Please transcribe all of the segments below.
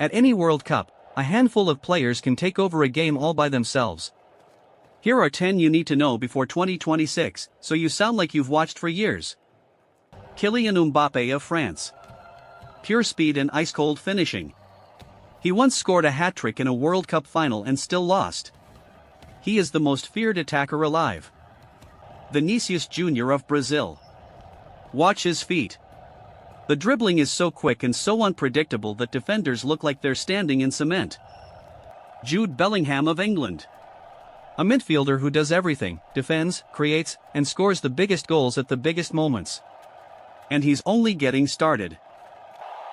At any World Cup, a handful of players can take over a game all by themselves. Here are 10 you need to know before 2026, so you sound like you've watched for years. Kylian Mbappé of France. Pure speed and ice-cold finishing. He once scored a hat-trick in a World Cup final and still lost. He is the most feared attacker alive. Vinícius Jr of Brazil. Watch his feet. The dribbling is so quick and so unpredictable that defenders look like they're standing in cement. Jude Bellingham of England. A midfielder who does everything, defends, creates, and scores the biggest goals at the biggest moments. And he's only getting started.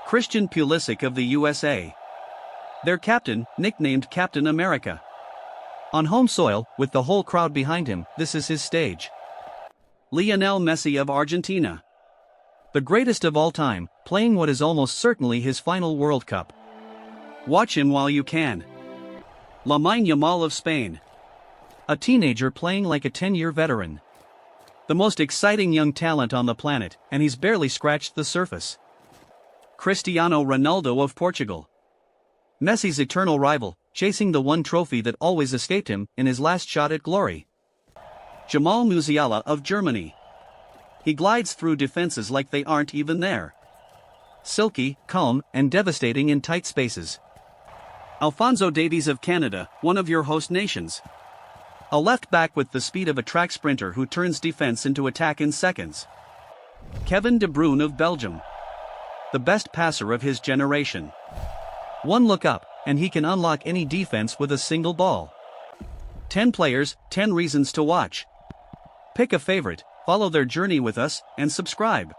Christian Pulisic of the USA. Their captain, nicknamed Captain America. On home soil, with the whole crowd behind him, this is his stage. Lionel Messi of Argentina. The greatest of all time, playing what is almost certainly his final World Cup. Watch him while you can. Lamine Yamal of Spain. A teenager playing like a 10-year veteran. The most exciting young talent on the planet, and he's barely scratched the surface. Cristiano Ronaldo of Portugal. Messi's eternal rival, chasing the one trophy that always escaped him in his last shot at glory. Jamal Musiala of Germany. He glides through defenses like they aren't even there. Silky, calm, and devastating in tight spaces. Alphonso Davies of Canada, one of your host nations. A left back with the speed of a track sprinter who turns defense into attack in seconds. Kevin De Bruyne of Belgium. The best passer of his generation. One look up, and he can unlock any defense with a single ball. 10 players, 10 reasons to watch. Pick a favorite, follow their journey with us, and subscribe.